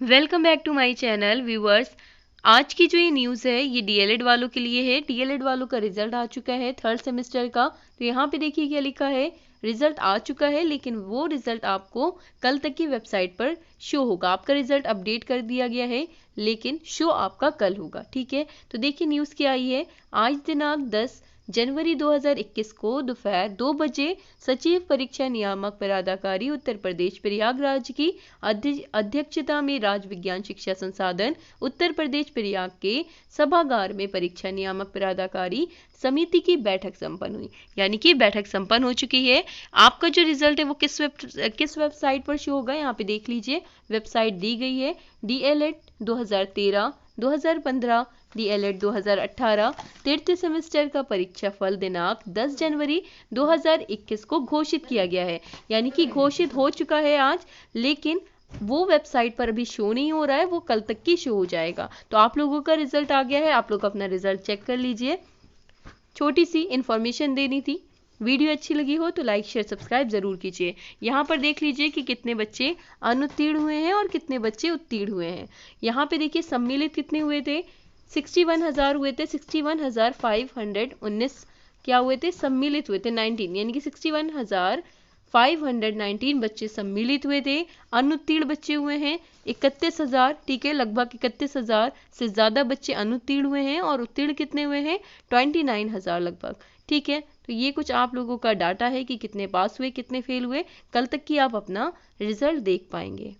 Welcome back to my channel viewers. आज की जो ये न्यूज़ है ये डीएलएड वालों के लिए है। डीएलएड वालों का रिजल्ट आ चुका है थर्ड सेमेस्टर का। तो यहाँ पे देखिए क्या लिखा है, रिजल्ट आ चुका है लेकिन वो रिजल्ट आपको कल तक की वेबसाइट पर शो होगा। आपका रिजल्ट अपडेट कर दिया गया है लेकिन शो आपका कल होगा, ठीक है। तो देखिए न्यूज़ क्या आई है। आज दिनांक 10 जनवरी 2021 को दोपहर 2 बजे सचिव परीक्षा नियामक पदाधिकारी उत्तर प्रदेश प्रयागराज की अध्यक्षता में राज्य विज्ञान शिक्षा संसाधन उत्तर प्रदेश प्रयाग के सभागार में परीक्षा नियामक पदाधिकारी समिति की बैठक संपन्न हुई। यानी कि बैठक संपन्न हो चुकी है। आपका जो रिजल्ट है वो किस वेबसाइट पर शो होगा, यहाँ पे देख लीजिए। वेबसाइट दी गई है डीएलएड 2013, 2015, डीएलएड 2018 तृतीय सेमेस्टर का परीक्षा फल दिनांक 10 जनवरी 2021 को घोषित किया गया है। यानी कि घोषित हो चुका है आज, लेकिन वो वेबसाइट पर अभी शो नहीं हो रहा है, वो कल तक की शो हो जाएगा। तो आप लोगों का रिजल्ट आ गया है, आप लोग अपना रिजल्ट चेक कर लीजिए। छोटी सी इन्फॉर्मेशन देनी थी। वीडियो अच्छी लगी हो तो लाइक शेयर सब्सक्राइब जरूर कीजिए। यहाँ पर देख लीजिए कि कितने बच्चे अनुत्तीर्ण हुए हैं और कितने बच्चे उत्तीर्ण हुए हैं। यहाँ पे देखिए सम्मिलित कितने हुए थे, 61,000 हुए थे। 61,519 क्या हुए थे, सम्मिलित हुए थे 19, यानी कि 61,519 बच्चे सम्मिलित हुए थे। अनुत्तीर्ण बच्चे हुए हैं 31,000, ठीक है। लगभग 31,000 से ज़्यादा बच्चे अनुत्तीर्ण हुए हैं और उत्तीर्ण कितने हुए हैं, 29,000 लगभग, ठीक है। तो ये कुछ आप लोगों का डाटा है कि कितने पास हुए कितने फेल हुए। कल तक की आप अपना रिजल्ट देख पाएंगे।